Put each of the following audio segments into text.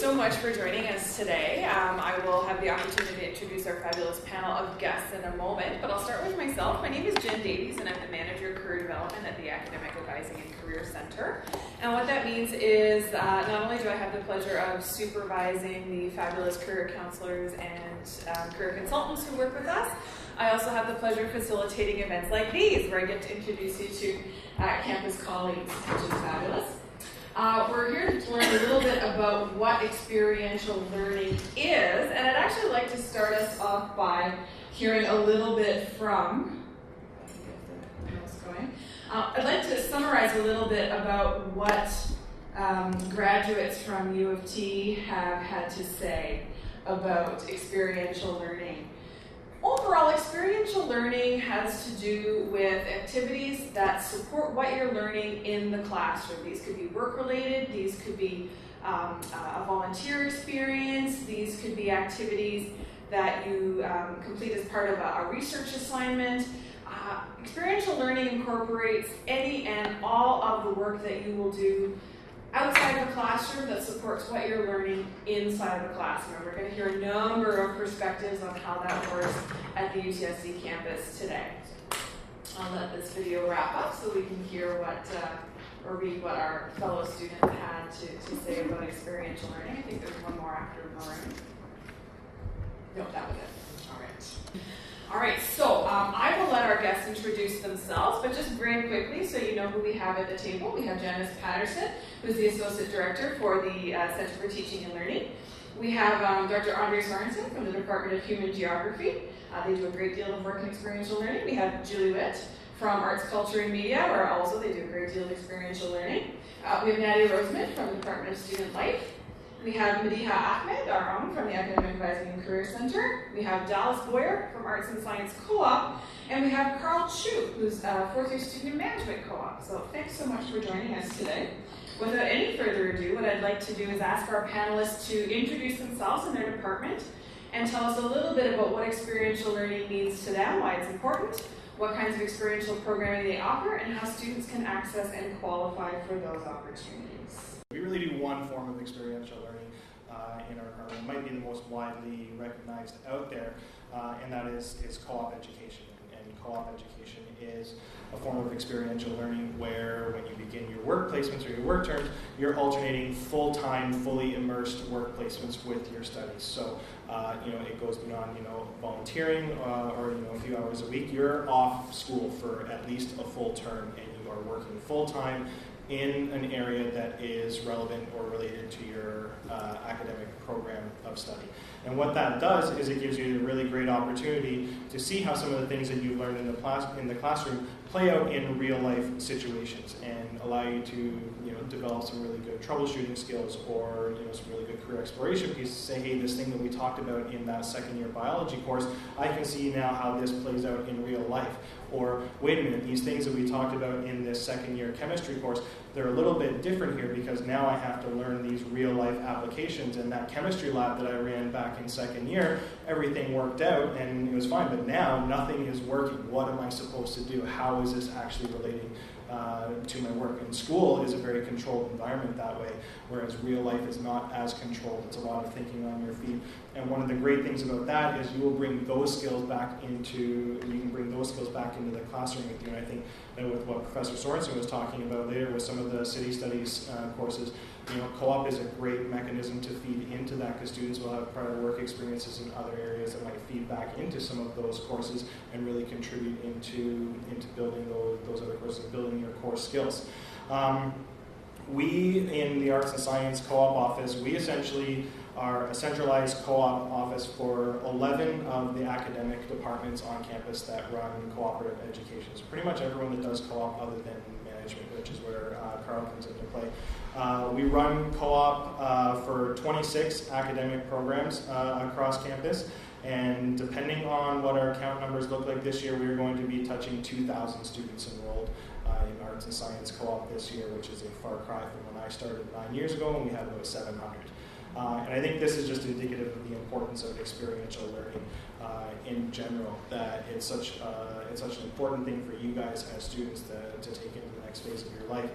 so much for joining us today. I will have the opportunity to introduce our fabulous panel of guests in a moment, but I'll start with myself. My name is Jen Davies, and I'm the Manager of Career Development at the Academic Advising and Career Center. And what that means is not only do I have the pleasure of supervising the fabulous career counselors and career consultants who work with us, I also have the pleasure of facilitating events like these, where I get to introduce you to campus colleagues, which is fabulous. We're here to learn a little bit about what experiential learning is, and I'd actually like to start us off by hearing a little bit from, I'd like to summarize a little bit about what graduates from U of T have had to say about experiential learning. Overall, experiential learning has to do with activities that support what you're learning in the classroom. These could be work-related, these could be a volunteer experience, these could be activities that you complete as part of a research assignment. Experiential learning incorporates any and all of the work that you will do outside the classroom that supports what you're learning inside the classroom. We're going to hear a number of perspectives on how that works at the UTSC campus today. I'll let this video wrap up so we can hear what, or read what our fellow students had to say about experiential learning. I think there's one more after Maureen. No, that was it. All right. All right, so I will let our guests introduce themselves, but just very quickly so you know who we have at the table. We have Janice Patterson, who's the Associate Director for the Center for Teaching and Learning. We have Dr. Andre Sorensen from the Department of Human Geography. They do a great deal of work in experiential learning. We have Julie Witt from Arts, Culture, and Media, where also they do a great deal of experiential learning. We have Nadia Roseman from the Department of Student Life. We have Madiha Ahmed, our own, from the Academic Advising and Career Center. We have Dallas Boyer from Arts and Science Co-op. And we have Carl Chu, who's a fourth-year student in Management Co-op. So thanks so much for joining us today. Without any further ado, what I'd like to do is ask our panelists to introduce themselves and their department and tell us a little bit about what experiential learning means to them, why it's important, what kinds of experiential programming they offer, and how students can access and qualify for those opportunities. We really do one form of experiential learning in our department. It might be the most widely recognized out there, and that is co-op education. And co-op education is a form of experiential learning where when you begin your work placements or your work terms, you're alternating full-time, fully immersed work placements with your studies. So, it goes beyond, volunteering or, a few hours a week. You're off school for at least a full term and you are working full-time in an area that is relevant or related to your academic program of study. And what that does is it gives you a really great opportunity to see how some of the things that you've learned in the classroom play out in real life situations and allow you to develop some really good troubleshooting skills or some really good career exploration pieces. Say, hey, this thing that we talked about in that second year biology course, I can see now how this plays out in real life. Or wait a minute, these things that we talked about in this second year chemistry course, they're a little bit different here because now I have to learn these real life applications. And that chemistry lab that I ran back in second year, everything worked out and it was fine, but now nothing is working. What am I supposed to do? How is this actually relating to my work? And school is a very controlled environment that way, whereas real life is not as controlled. It's a lot of thinking on your feet. And one of the great things about that is you will bring those skills back into the classroom with you. And I think that with what Professor Sorensen was talking about later with some of the city studies courses, co-op is a great mechanism to feed into that because students will have prior work experiences in other areas that might feed back into some of those courses and really contribute into building those other courses, building your core skills. We, in the Arts and Science Co-op office, we essentially are a centralized co-op office for 11 of the academic departments on campus that run cooperative education. So pretty much everyone that does co-op other than management, which is where Carl comes into play. We run co-op for 26 academic programs across campus. And depending on what our count numbers look like this year, we're going to be touching 2,000 students enrolled in Arts and Science Co-op this year, which is a far cry from when I started 9 years ago, and we had about 700. And I think this is just indicative of the importance of experiential learning in general, that it's such an important thing for you guys as students to take into the next phase of your life,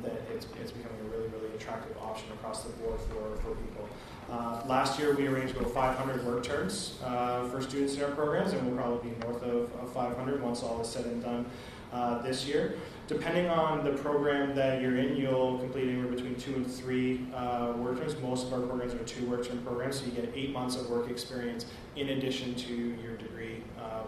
that it's becoming a really, really attractive option across the board for people. Last year we arranged about 500 work terms for students in our programs, and we'll probably be north of 500 once all is said and done this year. Depending on the program that you're in, you'll complete anywhere between 2 and 3 work terms. Most of our programs are 2 work term programs, so you get 8 months of work experience in addition to your degree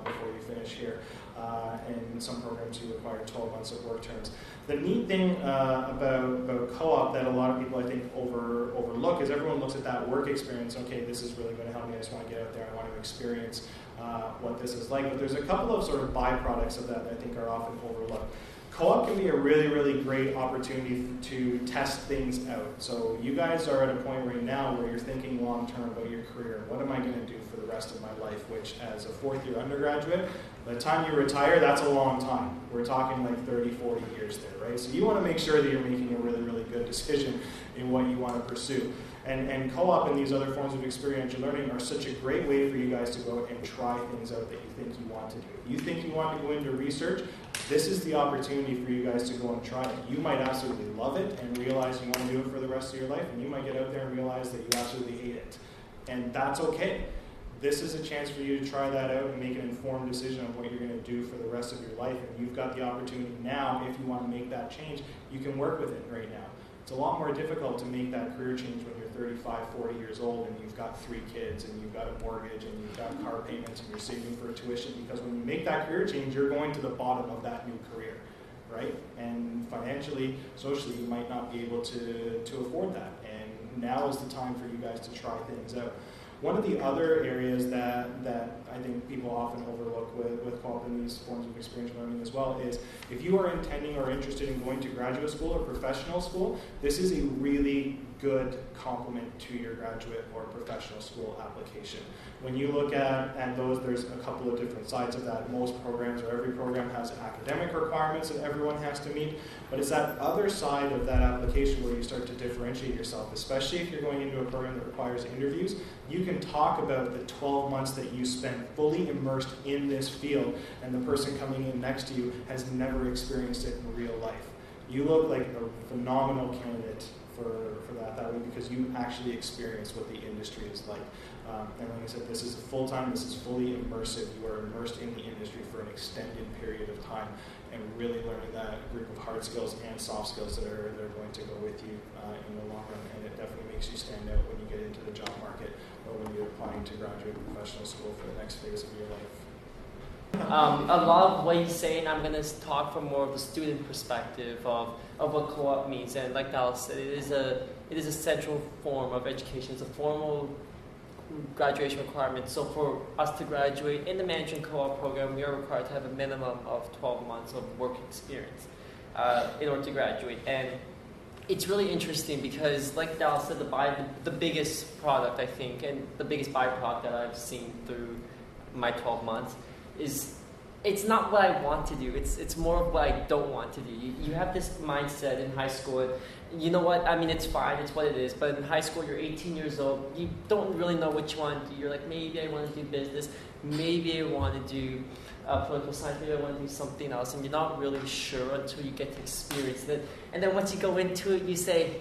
before you finish here. And some programs you require 12 months of work terms. The neat thing about co-op that a lot of people I think overlook is everyone looks at that work experience. Okay, this is really going to help me. I just want to get out there. I want to experience what this is like. But there's a couple of sort of byproducts of that I think are often overlooked. Co-op can be a really, really great opportunity to test things out. So you guys are at a point right now where you're thinking long-term about your career. What am I going to do for the rest of my life? Which, as a fourth-year undergraduate, by the time you retire, that's a long time. We're talking like 30, 40 years there, right? So you want to make sure that you're making a really, really good decision in what you want to pursue. And co-op and these other forms of experiential learning are such a great way for you guys to go and try things out that you think you want to do. If you think you want to go into research, this is the opportunity for you guys to go and try it. You might absolutely love it and realize you want to do it for the rest of your life, and you might get out there and realize that you absolutely hate it. And that's okay. This is a chance for you to try that out and make an informed decision on what you're going to do for the rest of your life. And you've got the opportunity now, if you want to make that change, you can work with it right now. It's a lot more difficult to make that career change when you're 35, 40 years old and you've got 3 kids and you've got a mortgage and you've got car payments and you're saving for tuition, because when you make that career change, you're going to the bottom of that new career, right? And financially, socially, you might not be able to afford that. And now is the time for you guys to try things out. One of the other areas that I think people often overlook with co-op and these forms of experiential learning as well is if you are intending or interested in going to graduate school or professional school, this is a really good complement to your graduate or professional school application. When you look at those, there's a couple of different sides of that. Most programs, or every program, has academic requirements that everyone has to meet, but it's that other side of that application where you start to differentiate yourself, especially if you're going into a program that requires interviews. You can talk about the 12 months that you spent fully immersed in this field, and the person coming in next to you has never experienced it in real life. You look like a phenomenal candidate for that way, because you actually experience what the industry is like. And like I said, this is full-time, this is fully immersive. You are immersed in the industry for an extended period of time and really learning that group of hard skills and soft skills that are going to go with you in the long run. And it definitely makes you stand out when you get into the job market or when you're applying to graduate professional school for the next phase of your life. A lot of what he's saying, I'm going to talk from more of the student perspective of what co-op means. And like Dallas said, it is a central form of education. It's a formal graduation requirement. So for us to graduate in the management co-op program, we are required to have a minimum of 12 months of work experience in order to graduate. And it's really interesting because, like Dallas said, the biggest product, I think, and the biggest byproduct that I've seen through my 12 months is it's not what I want to do. It's more of what I don't want to do. You have this mindset in high school. You know what? I mean, it's fine. It's what it is. But in high school, you're 18 years old. You don't really know what you want to do. You're like, maybe I want to do business. Maybe I want to do political science. Maybe I want to do something else. And you're not really sure until you get to experience it. And then once you go into it, you say,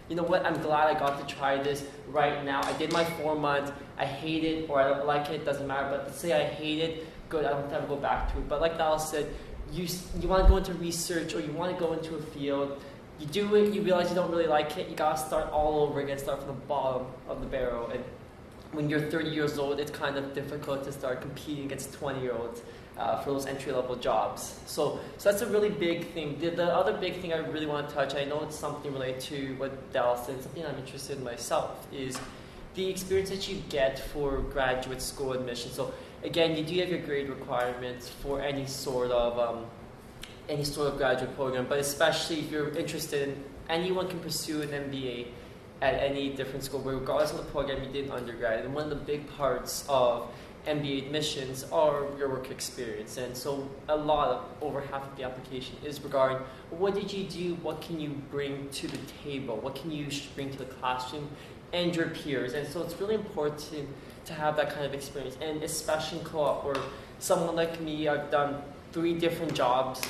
you know what? I'm glad I got to try this right now. I did my 4 months. I hate it or I don't like it. Doesn't matter. But let's say I hate it. Good, I don't have to go back to it. But like Dallas said, you want to go into research or you want to go into a field. You do it, you realize you don't really like it, you got to start all over again, start from the bottom of the barrel. And when you're 30 years old, it's kind of difficult to start competing against 20-year-olds for those entry-level jobs. So that's a really big thing. The other big thing I really want to touch, I know it's something related to what Dallas said, something I'm interested in myself, is the experience that you get for graduate school admission. So again, you do have your grade requirements for any sort of graduate program, but especially if you're interested in, anyone can pursue an MBA at any different school, regardless of the program you did in undergrad. And one of the big parts of MBA admissions are your work experience. And so over half of the application is regarding what did you do, what can you bring to the table, what can you bring to the classroom and your peers. And so it's really important to have that kind of experience, and especially in co-op where someone like me, I've done 3 different jobs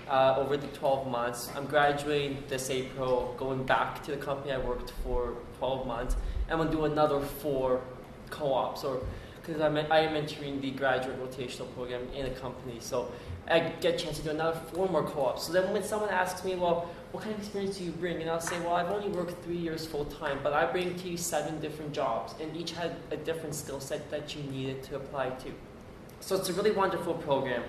over the 12 months. I'm graduating this April, going back to the company I worked for 12 months. I'm going to do another 4 co-ops, because I am entering the graduate rotational program in a company. So I get a chance to do another 4 more co-ops. So then when someone asks me, well, what kind of experience do you bring? And I'll say, well, I've only worked 3 years full time, but I bring to you 7 different jobs, and each had a different skill set that you needed to apply to. So it's a really wonderful program.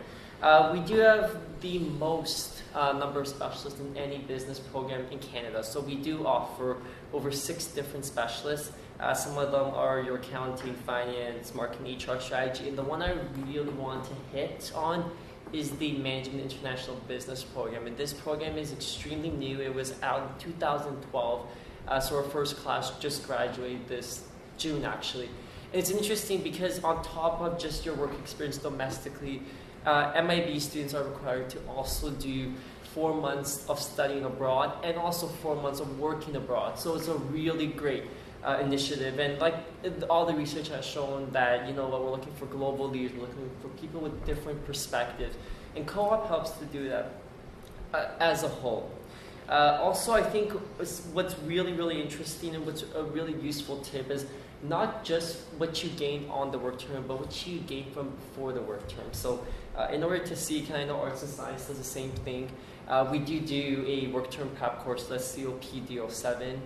We do have the most number of specialists in any business program in Canada. So we do offer over 6 different specialists. Some of them are your accounting, finance, marketing, HR strategy. And the one I really want to hit on is the Management International Business Program. And this program is extremely new. It was out in 2012. So our first class just graduated this June, actually. And it's interesting because on top of just your work experience domestically, MIB students are required to also do 4 months of studying abroad and also 4 months of working abroad. So it's a really great initiative, and like all the research has shown that we're looking for global leaders, we're looking for people with different perspectives, and co-op helps to do that as a whole. Also, I think what's really, really interesting and what's a really useful tip is not just what you gain on the work term, but what you gain from before the work term. So in order to see, I know Arts and Science does the same thing. We do a work term prep course, that's COPD07.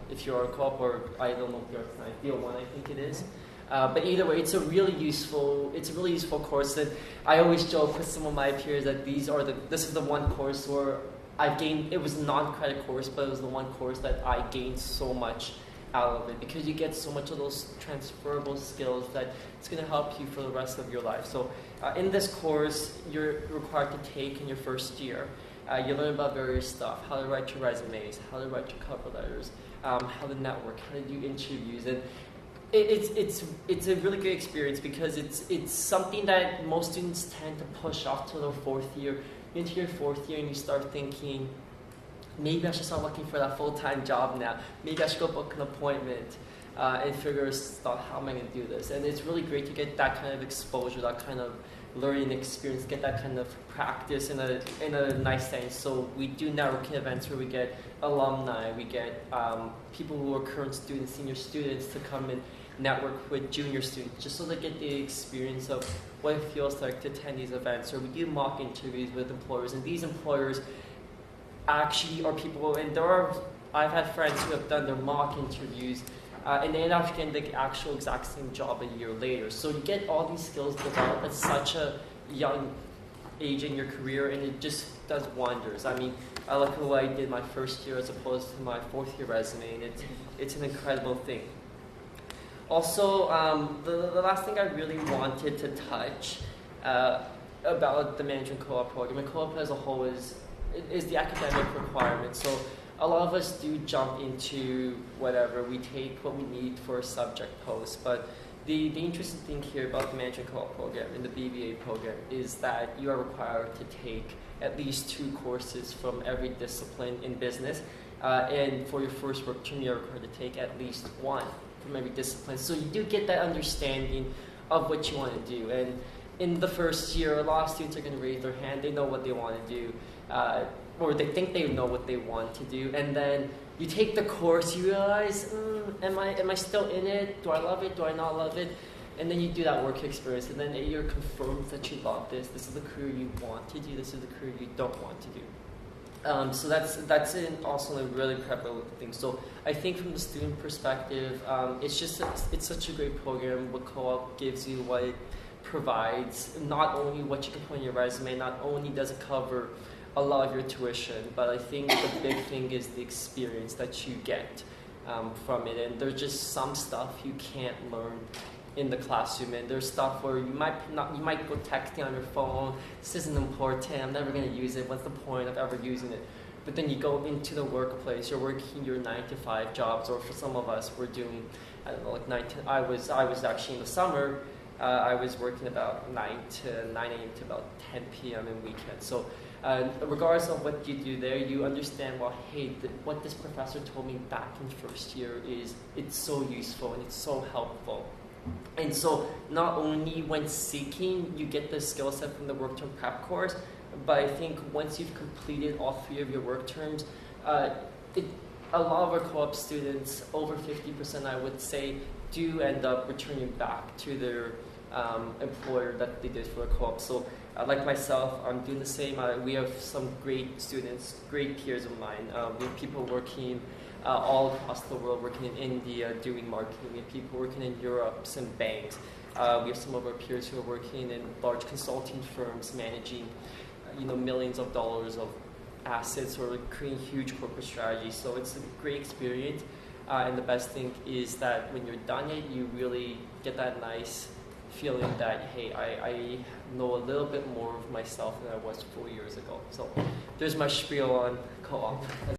If you're a co-op, or I don't know if you're Arts and Science, DO1 I think it is. But either way, it's a really useful course. And I always joke with some of my peers that this is the one course where I gained, it was a non-credit course, but it was the one course that I gained so much out of it, because you get so much of those transferable skills that it's going to help you for the rest of your life. So in this course, you're required to take in your first year. You learn about various stuff, how to write your resumes, how to write your cover letters, how to network, how to do interviews. And it's a really great experience because it's something that most students tend to push off to their 4th year. You're into your 4th year and you start thinking, maybe I should start looking for that full-time job now. Maybe I should go book an appointment and figure out how am I going to do this. And it's really great to get that kind of exposure, that kind of learning experience, get that kind of practice in a nice sense. So we do networking events where we get alumni, we get people who are current students, senior students to come and network with junior students, just so they get the experience of what it feels like to attend these events. Or we do mock interviews with employers, and these employers actually are people, and I've had friends who have done their mock interviews and they end up getting the actual exact same job a year later. So you get all these skills developed at such a young age in your career, and it just does wonders. I mean, I look at what I did my first year as opposed to my 4th year resume, and it's an incredible thing. Also, the last thing I really wanted to touch about the management co-op program, and co-op as a whole is the academic requirement. So a lot of us do jump into whatever, we take what we need for a subject post, but the interesting thing here about the management co-op program and the BBA program is that you are required to take at least 2 courses from every discipline in business, and for your first work term you're required to take at least 1 from every discipline. So you do get that understanding of what you want to do. And in the first year, a lot of students are going to raise their hand, they know what they want to do, or they think they know what they want to do, and then you take the course, you realize, am I still in it? Do I love it? Do I not love it? And then you do that work experience, and then you're confirmed that you love this. This is the career you want to do. This is the career you don't want to do. So that's also a really prevalent thing. So I think from the student perspective, it's such a great program. What co-op gives you, what it provides, not only what you can put on your resume, not only does it cover a lot of your tuition, but I think the big thing is the experience that you get from it. And there's just some stuff you can't learn in the classroom, and there's stuff where you might go texting on your phone. This isn't important. I'm never going to use it. What's the point of ever using it? But then you go into the workplace. You're working your 9-to-5 jobs, or for some of us, we're doing, I don't know, like I was actually in the summer I was working about 9 a.m. to about 10 p.m. in weekends. So regardless of what you do there, you understand, well, hey, what this professor told me back in first year it's so useful and it's so helpful. And so not only when seeking, you get the skill set from the work term prep course, but I think once you've completed all 3 of your work terms, a lot of our co-op students, over 50% I would say, do end up returning back to their employer that they did for a co-op. So like myself, I'm doing the same. We have some great students, great peers of mine. We have people working all across the world, working in India, doing marketing. We have people working in Europe, some banks. We have some of our peers who are working in large consulting firms, managing millions of dollars of assets or creating huge corporate strategies. So it's a great experience. And the best thing is that when you're done it, you really get that nice feeling that, hey, I know a little bit more of myself than I was 4 years ago. So there's my spiel on co-op.